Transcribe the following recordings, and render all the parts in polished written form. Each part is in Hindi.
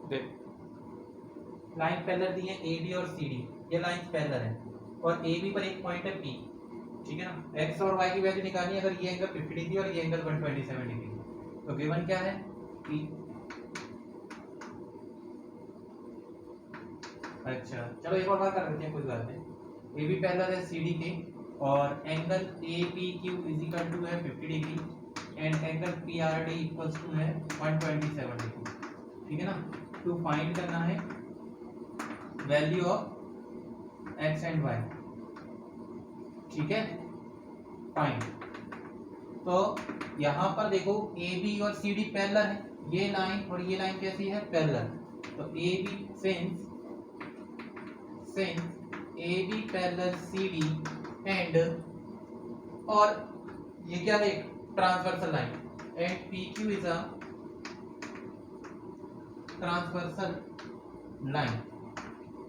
देख लाइन पैरेलल दी है ए बी और सी डी, ये लाइन पैरेलल है और ए बी पर एक पॉइंट है पी, ठीक है ना। एक्स और वाई की वैल्यू निकालनी है, अगर ये एंगल 50 डिग्री और ये एंगल 127 डिग्री, तो गिवन क्या है पी। अच्छा चलो एक और बार कर लेते हैं, कोई बात नहीं। ए बी पैरेलल है सी डी के और angle A P Q is equal to है 50 degree and angle P R D equals to है 127 डिग्री, ठीक है ना। टू फाइंड करना है value of X and Y, ठीक है फाइन। तो यहां पर देखो ए बी और सी डी पैरेलल है, ये लाइन और ये लाइन कैसी है पैरेलल, तो A B since A B parallel C D and, और ये क्या है transversal line and P Q is a transversal line,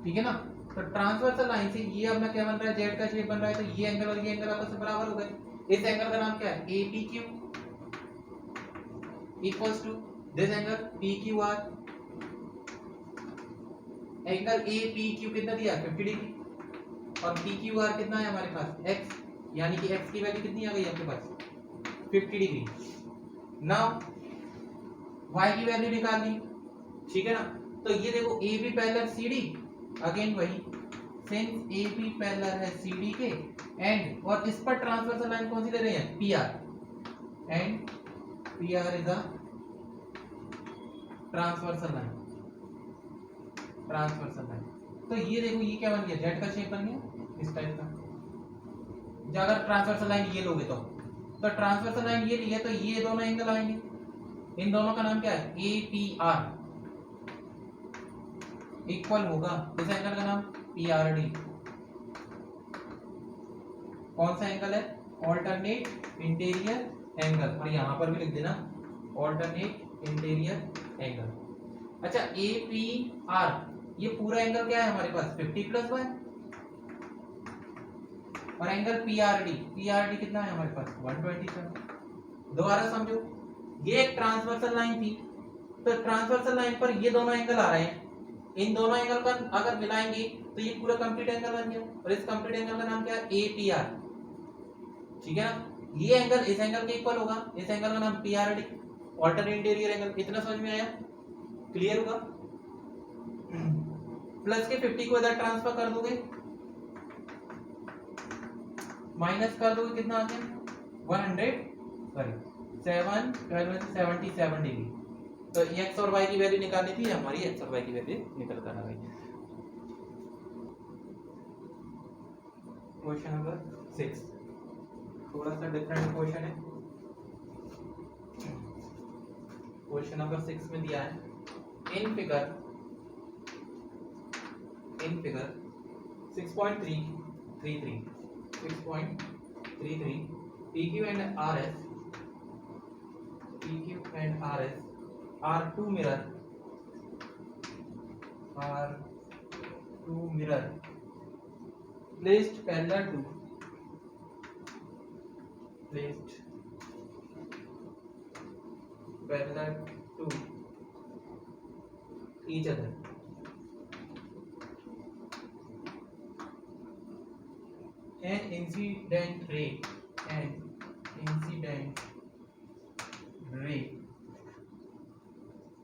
ठीक है ना। तो ट्रांसवर्सल लाइन से ये अपना क्या बन रहा है, जेड का शेप बन रहा है, तो ये एंगल और ये एंगल आपस में बराबर हो गए। इस एंगल का नाम क्या है A P Q equals to this angle P Q R. Angle A P Q कितना दिया 50 डिग्री और पी क्यू आर कितना है हमारे पास x, यानी कि x की वैल्यू कितनी आ गई आपके पास 50 डिग्री। नाउ y की वैल्यू निकालनी, ठीक है ना। तो ये देखो A B parallel C D, again वही सिंस ए बी पैरेलल है सी डी के एंड, और इस पर ट्रांसवर्सल लाइन कौन सी ले रहे हैं P R and P R is a transversal line, transversal line. तो ये देखो ये क्या बन गया जेड का शेप बन गया इस टाइप का। जब अगर ट्रांसवर्सल लाइन ये लोगे तो ट्रांसवर्सल लाइन ये ली है तो ये दोनों एंगल आएंगे, इन दोनों का नाम क्या है ए पी आर इक्वल होगा इस एंगल का नाम पी आर डी। कौन सा एंगल है ऑल्टरनेट इंटीरियर एंगल, और यहां पर भी लिख देना ऑल्टरनेट इंटीरियर एंगल। अच्छा ए पी आर ये पूरा एंगल क्या है हमारे पास 50 प्लस वाई, और एंगल पी आर डी कितना है हमारे पास 127। दोबारा समझो, ये एक ट्रांसवर्सल लाइन थी, तो ट्रांसवर्सल लाइन पर ये दोनों एंगल आ रहे हैं, इन दोनों एंगल का अगर मिलाएंगे तो ये पूरा कंप्लीट एंगल बन गया, और इस कंप्लीट एंगल का नाम क्या है ए पी आर, ठीक है ना। ये एंगल इस एंगल के इक्वल होगा, इस एंगल का नाम P R D alternate interior angle. इतना समझ में आया, क्लियर होगा। प्लस के 50 को इधर ट्रांसफर कर दोगे, माइनस कर दोगे कितना आ गया 77 डिग्री। तो x और y की वैल्यू निकालनी थी, हमारी x और y की वैल्यू निकल कर आ गई। क्वेश्चन नंबर 6 थोड़ा सा डिफरेंट क्वेश्चन है। क्वेश्चन नंबर 6 में दिया है in figure 6.33 PQ and RS are two mirror placed parallel to each other. An incident ray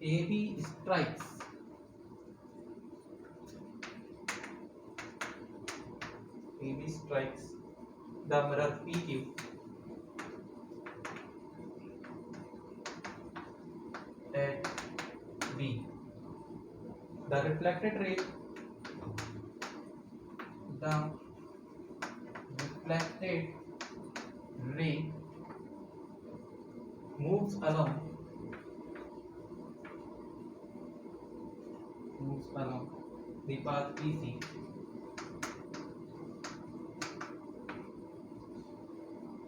AB strikes the mirror PQ at B. The reflected ray moves along the path PC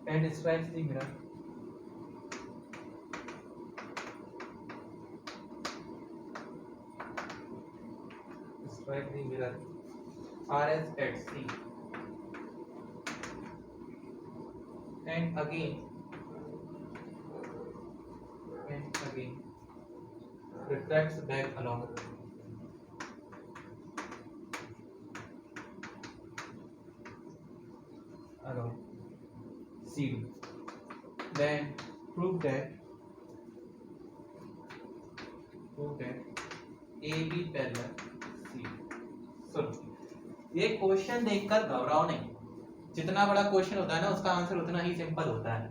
and strikes the mirror RS at C, and again refracts back along CD. Then prove that AB parallel CD. सुनो, ये क्वेश्चन देखकर घबराओ नहीं। जितना बड़ा क्वेश्चन होता है ना उसका आंसर उतना ही सिंपल होता है,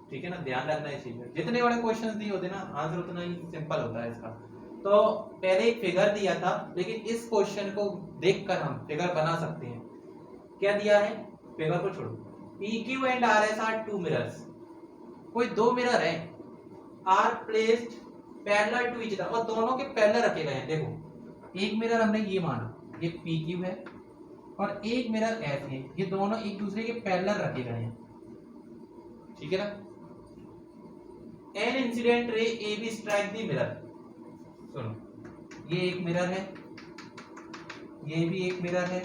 ठीक है ना, ध्यान रखना इस चीज में। जितने बड़े क्वेश्चंस दिए होते ना आंसर उतना ही सिंपल होता है इसका। तो पहले एक फिगर दिया था, लेकिन इस क्वेश्चन को देखकर हम फिगर बना सकते हैं। क्या दिया है, फिगर को छोड़ो। PQ and RS are two mirrors, कोई दो मिरर है, are placed parallel to each other, और दोनों के पैरेलल रखे गए हैं। देखो एक मिरर हमने ये माना, ये PQ है, और एक मिरर S है, ये दोनों एक दूसरे के पैरेलल रखे गए हैं, ठीक है ना। An incident ray AB strike the mirror. सुनो, ये एक मिरर है, ये भी एक मिरर है।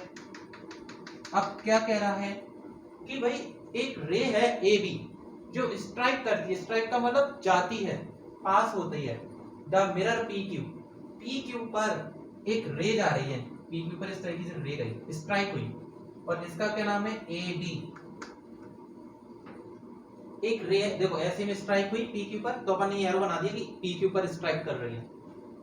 अब क्या कह रहा है कि भाई एक रे है AB जो स्ट्राइक करती है, स्ट्राइक का मतलब जाती है, पास होती है, द मिरर PQ पर एक रे जा रही है, PQ पर इस तरीके से रे गई, स्ट्राइक हुई, और इसका क्या नाम है AB। एक रे, देखो ऐसे में स्ट्राइक हुई PQ पर, तो अपन ने एरो बना दिया कि PQ पर स्ट्राइक कर रही है,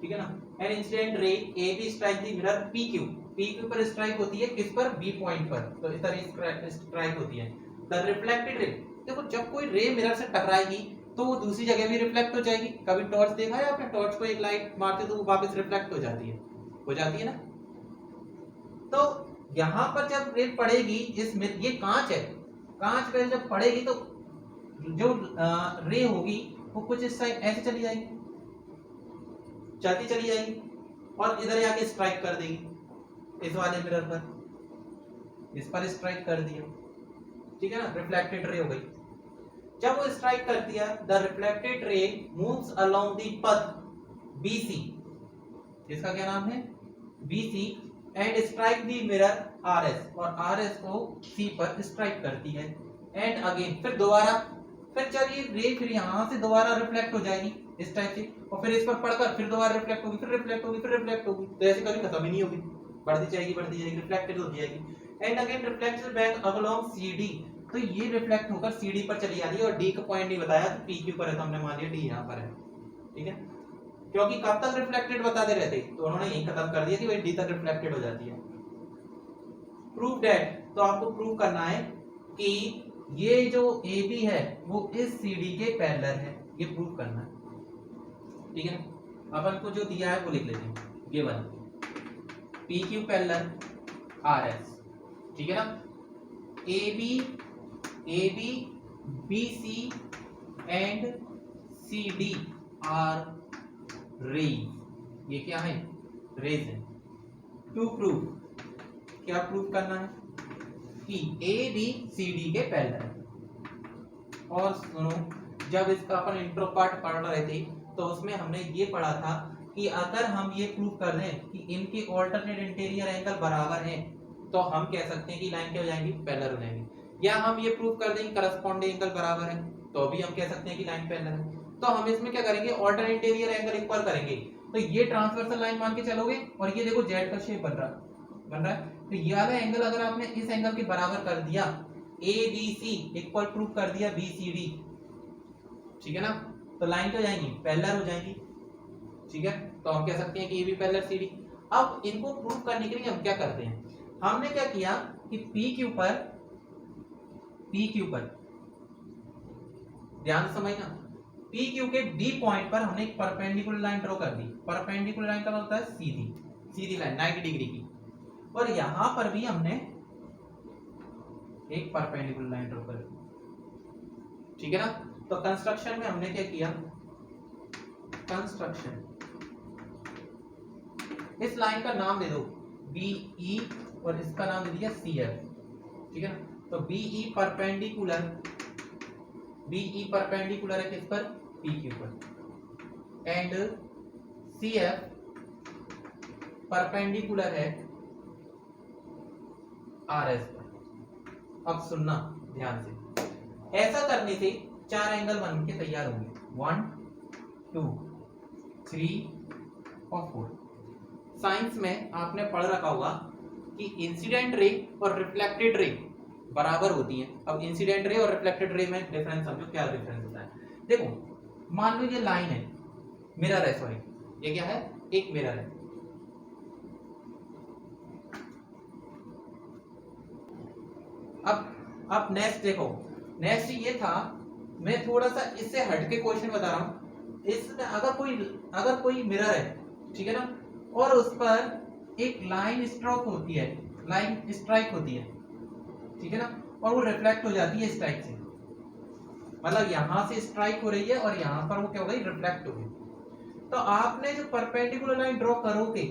ठीक है ना। An incident ray AB strike the mirror PQ पर स्ट्राइक होती है, किस पर, B पॉइंट पर, तो इस तरह स्ट्राइक होती है। द रिफ्लेक्टेड रे, देखो जब कोई रे मिरर से टकराएगी तो वो दूसरी जगह भी रिफ्लेक्ट हो जाएगी। कभी टॉर्च देखा है आपने, टॉर्च को एक लाइट मारते तो वो वापस रिफ्लेक्ट हो जाती है ना। तो यहाँ पर जब रे पड़ेगी, इसमें ये कांच है, कांच पे जब पड़ेगी तो जो रे होगी वो कुछ इस साइड ऐसे चली जाएगी, चलती चली जाएगी, और इधर आके स्ट्राइक कर देगी इस वाले मिरर पर, इस पर स्ट्राइक कर दिया, ठीक है ना, रिफ्लेक्टेड रे हो गई। जब वो स्ट्राइक करती है, the reflected ray moves along the path BC, जिसका क्या नाम है BC, and strike the mirror RS, और RS को C पर स्ट्राइक करती है। एंड अगेन, फिर दोबारा, फिर जब ये रे फिर यहाँ से दोबारा रिफ्लेक्ट हो जाएगी इस टाइप से, और फिर इस पर पड़कर फिर दोबारा रिफ्लेक्ट होगी, फिर रिफ्लेक्ट होगी, फिर रिफ्लेक्ट होगी, तो ऐसे कभी खत्म ही नहीं होगी, बढ़ती जाएगी, रिफ्लेक्टेड हो जाएगी। And again reflects back along CD, तो ये रिफ्लेक्ट होकर CD पर चली जाती है, और D का पॉइंट नहीं बताया, तो PQ पर है, तो हमने मान लिया D यहाँ पर है, ठीक है, क्योंकि कब तक रिफ्लेक्टेड बताते रहते, तो उन्होंने यही खत्म कर दिया कि भाई D तक रिफ्लेक्टेड हो जाती है। प्रूव दैट, तो आपको प्रूव करना है कि ये जो AB है वो इस CD के पैरेलल है, ये प्रूव करना है, ठीक है। अपन को जो दिया है वो लिख लेते हैं, ये वाला PQ पैरेलल RS, ठीक है ना। AB BC and CD are rays, ये क्या है, रेज है। टू प्रूव, क्या प्रूव करना है कि AB CD के पैरेलल है। और सुनो, जब इसका अपन इंट्रो पार्ट पढ़ रहे थे तो उसमें हमने ये पढ़ा था कि अगर हम ये प्रूव कर दें कि इनके ऑल्टरनेट इंटीरियर एंगल बराबर हैं, तो हम कह सकते हैं कि लाइन क्या हो जाएंगी, पैरेलल हो जाएंगी। या हम ये प्रूव कर दें कि करस्पॉन्डिंग एंगल बराबर है, तो भी हम कह सकते हैं कि लाइन पैरेलल है। तो हम इसमें क्या करेंगे, ऑल्टरनेट इंटीरियर एंगल इक्वल करेंगे, तो ये ट्रांसवर्सल लाइन मान के चलोगे, और ये देखो जेड का शेप बन रहा है, तो ये वाला एंगल अगर आपने इस एंगल के बराबर कर दिया, ABC इक्वल प्रूव कर दिया BCD, ठीक है ना, तो लाइन क्या हो जाएंगी, पैरेलल हो जाएंगी, ठीक है। तो हम कह सकते हैं कि AB पैरेलल CD। अब इनको प्रूव करने के लिए हम क्या करते हैं, हमने क्या किया कि PQ पर ध्यान से समझना, PQ के B पॉइंट पर हमने एक परपेंडिकुलर लाइन ड्रॉ कर दी। परपेंडिकुलर लाइन का मतलब होता है सीधी लाइन 90 डिग्री की, और यहां पर भी हमने एक परपेंडिकुलर लाइन ड्रॉ कर दी, ठीक है ना। तो कंस्ट्रक्शन में हमने क्या किया, कंस्ट्रक्शन, इस लाइन का नाम दे दो BE और इसका नाम दे दिया CF, ठीक है ना। तो BE परपेंडिकुलर है किस पर, PQ पर, एंड CF परपेंडिकुलर है RS पर। अब सुनना ध्यान से, ऐसा करने से चार एंगल बन के तैयार होंगे, 1 2 3 और 4। साइंस में आपने पढ़ रखा होगा कि इंसिडेंट रे और रिफ्लेक्टेड रे बराबर होती हैं। अब इंसिडेंट रे और रिफ्लेक्टेड रे में डिफरेंस समझो, क्या डिफरेंस होता है। देखो मान लो ये लाइन है, मिरर है, सॉरी ये क्या है, एक मिरर है। अब नेक्स्ट देखो, नेक्स्ट ये था, मैं थोड़ा सा इससे हटके क्वेश्चन बता रहा हूं। इसमें अगर कोई मिरर है, ठीक है ना, और उस पर एक लाइन स्ट्रोक होती है, लाइन स्ट्राइक होती है, ठीक है ना, और वो रिफ्लेक्ट हो जाती है स्ट्राइक से, मतलब यहां से स्ट्राइक हो रही है और यहां पर वो क्या हो गई, रिफ्लेक्ट हो गई। तो आपने जो परपेंडिकुलर लाइन ड्रॉ करोगे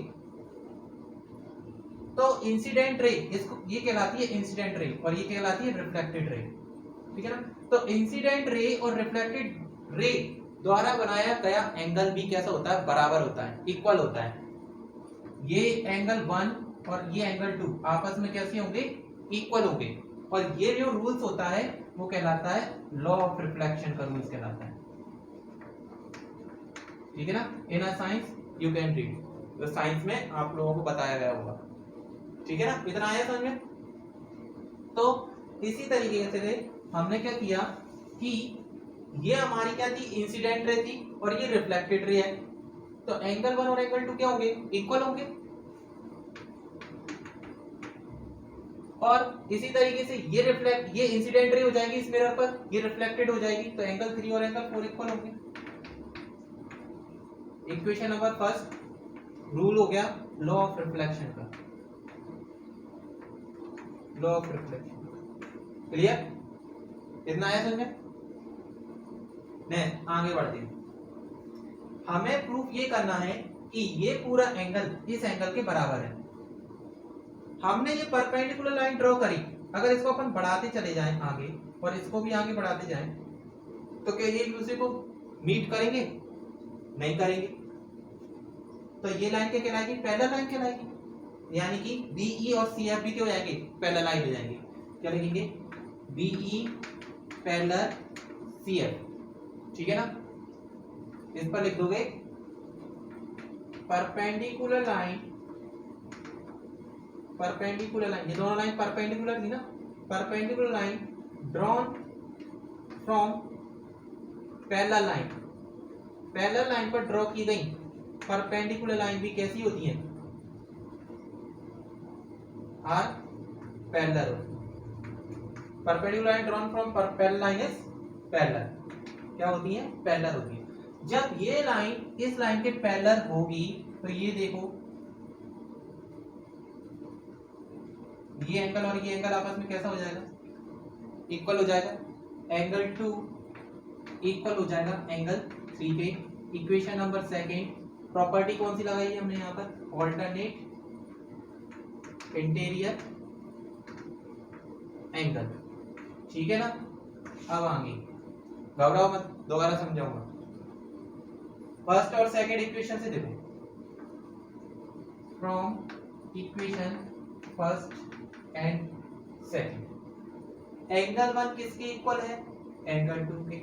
तो इंसिडेंट रे, इसको ये कहलाती है इंसिडेंट रे और ये कहलाती है रिफ्लेक्टेड रे, ठीक है ना। तो इंसिडेंट रे और रिफ्लेक्टेड रे द्वारा बनाया गया एंगल भी कैसा होता है, बराबर होता है, इक्वल होता है। ये एंगल 1 और ये एंगल 2 आपस में कैसे होंगे, इक्वल होंगे। और ये जो रूल्स होता है वो कहलाता है लॉ ऑफ रिफ्लेक्शन का रूल्स कहलाता है, ठीक है ना। In a science you can read, तो साइंस में आप लोगों को बताया गया होगा, ठीक है ना, इतना आया समझ में। तो इसी तरीके से हमने क्या किया कि ये हमारी क्या थी, इंसिडेंट रे थी और ये रिफ्लेक्टेड रे है। तो एंगल 1 और एंगल 2 क्या होंगे, इक्वल होंगे। और इसी तरीके से ये इंसिडेंट रे हो जाएगी इस मिरर पर, ये रिफ्लेक्टेड हो जाएगी, तो एंगल 3 और एंगल 4 इक्वल होंगे। इक्वेशन नंबर फर्स्ट रूल हो गया लॉ ऑफ रिफ्लेक्शन का, लॉ ऑफ रिफ्लेक्शन। क्लियर, इतना आया समझ में। नेक्स्ट आगे बढ़ते हैं, हमें प्रूफ ये करना है कि ये पूरा एंगल इस एंगल के बराबर है। हमने ये परपेंडिकुलर लाइन ड्रॉ करी, अगर इसको अपन बढ़ाते चले जाएं आगे और इसको भी आगे बढ़ाते जाएं तो क्या ये एक दूसरे को मीट करेंगे, नहीं करेंगे। तो ये लाइन क्या कहलाएगी, पैरेलल लाइन कहलाएगी, यानी कि बीई और सीएफ भी क्या हो जाएंगे, पैरेलल लाइन हो जाएंगे। क्या लिखेंगे, बीई पैरेलल सीएफ, ठीक है ना। इस पर लिख दोगे परपेंडिकुलर लाइन, परपेंडिकुलर लाइन, ये दोनों लाइन परपेंडिकुलर थी ना, perpendicular line drawn from parallel line, parallel line पर ड्रॉ की गई परपेंडिकुलर लाइन भी कैसी होती है, are parallel. Perpendicular line drawn from parallel line is parallel, क्या होती है, पैरेलल होती है। जब ये लाइन इस लाइन के पैरेलल होगी तो ये देखो, ये एंगल और ये एंगल आपस में कैसा हो जाएगा, इक्वल हो जाएगा। एंगल 2 इक्वल हो जाएगा एंगल 3 के। इक्वेशन नंबर सेकेंड, प्रॉपर्टी कौन सी लगाई है हमने यहाँ पर, ऑल्टरनेट इंटीरियर एंगल, ठीक है ना। अब आगे घबराओ मत, दोबारा समझाऊंगा। फर्स्ट और सेकेंड इक्वेशन से देखो, from equation first and second, angle 1 किसके इक्वल है, एंगल 2 के।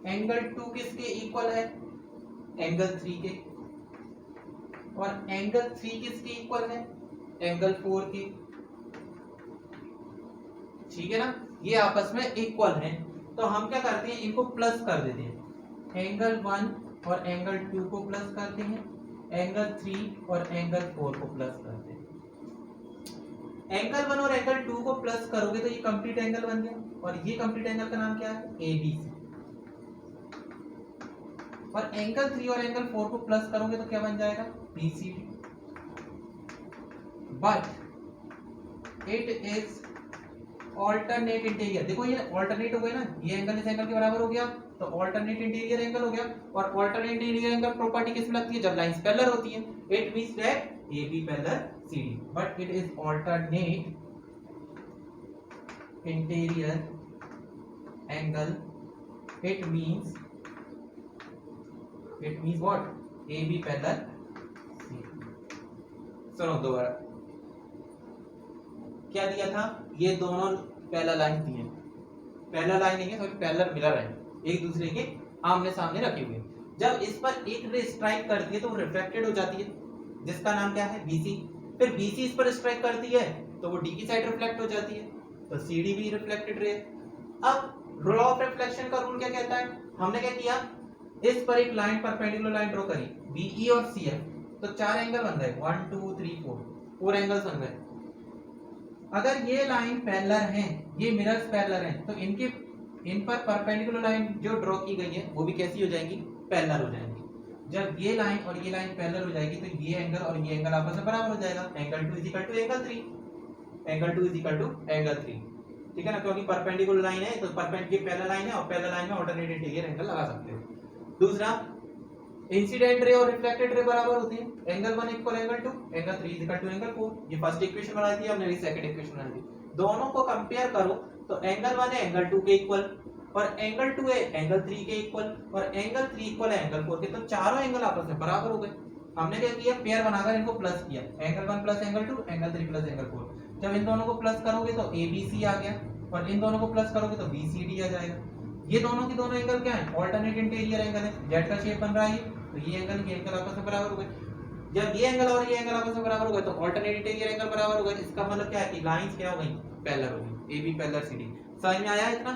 एंगल 2 किसके इक्वल है, एंगल 3 के। और एंगल 3 किसके इक्वल है, एंगल 4 के, ठीक है ना। ये आपस में इक्वल हैं, तो हम क्या करते हैं, इनको प्लस कर देते हैं। एंगल 1 और एंगल 2 को प्लस करते हैं, एंगल 3 और एंगल 4 को प्लस करते हैं। एंगल 1 और एंगल 2 को प्लस करोगे तो ये कंप्लीट एंगल बन गया, और ये कंप्लीट एंगल का नाम क्या है, एबीसी। और एंगल 3 और एंगल 4 को प्लस करोगे तो क्या बन जाएगा, BCD. But it is alternate interior, देखो ये ऑल्टरनेट हो गया ना, ये एंगल इस एंगल के बराबर हो गया तो ऑल्टरनेट इंटीरियर एंगल हो गया। और ऑल्टरनेट इंटीरियर एंगल प्रॉपर्टी किस में लगती है, जब लाइंस पैरेलल होती है। It means that AB parallel CD, but it is alternate interior angle. It means what, AB parallel CD। सुनो दोबारा, क्या दिया था, ये दोनों पैरेलल लाइन दी है, पैरेलल लाइन नहीं है, सॉरी पैरेलल मिरर है, एक दूसरे के आमने सामने रखे हुए। जब इस पर एक रे स्ट्राइक करती है तो वो रिफ्लेक्टेड हो जाती है, जिसका नाम क्या है BC। फिर BC इस पर स्ट्राइक करती है तो वो D की साइड रिफ्लेक्ट हो जाती है, तो CD भी रिफ्लेक्टेड रे। अब लॉ ऑफ रिफ्लेक्शन का रूल क्या कहता है, हमने क्या किया, इस पर एक लाइन परपेंडिकुलर लाइन ड्रॉ करी BE और CF, तो चार एंगल बन गए 1 2 3 4 एंगल्स बन गए। अगर ये लाइन पैरेलल हैं, ये मिरर्स पैरेलल हैं, तो इन पर परपेंडिकुलर लाइन जो ड्रॉ की गई है वो भी कैसी हो जाएंगी, पैरेलल हो जाएंगी। जब ये लाइन और ये लाइन पैरेलल हो जाएगी तो ये एंगल और ये एंगल आपस में बराबर हो जाएगा, एंगल 2 एंगल 3, एंगल 2 एंगल 3, ठीक है ना, क्योंकि परपेंडिकुलर लाइन है तो परपेंडिकुलर पैरेलल लाइन है और पैरेलल लाइन में ऑल्टरनेट इंटीरियर एंगल लगा सकते हो। दूसरा, इंसिडेंट रे और रिफ्लेक्टेड रे बराबर होती है, angle 1 equal angle 2, angle 3 angle 4। ये फर्स्ट इक्वेशन बनाई थी हमने, सेकंड इक्वेशन बनाई थी। दोनों को कंपेयर करो तो एंगल 1 है एंगल 2 के इक्वल, और एंगल 2 है एंगल 3 के इक्वल, और एंगल 3 इक्वल है एंगल 4 के, तो चारों एंगल आपस में बराबर हो गए। हमने क्या किया, पेयर बनाकर इनको प्लस किया, angle 1 plus angle 2, angle 3 plus angle 4। जब इन दोनों को प्लस करोगे तो ABC आ गया, और इन दोनों को प्लस करोगे तो BCD आ जाएगा। ये दोनों की दोनों एंगल क्या है, ऑल्टरनेट इंटीरियर एंगल है, जेड का शेप बन रहा है, तो ये एंगल आपस में बराबर हो गए। जब ये एंगल और ये एंगल आपस में बराबर हो गए तो ऑल्टरनेट इंटीरियर एंगल बराबर हो गए। इसका मतलब क्या है कि लाइंस क्या हो गई, पैरेलल हो गई, AB पैरेलल CD। समझ में आया इतना?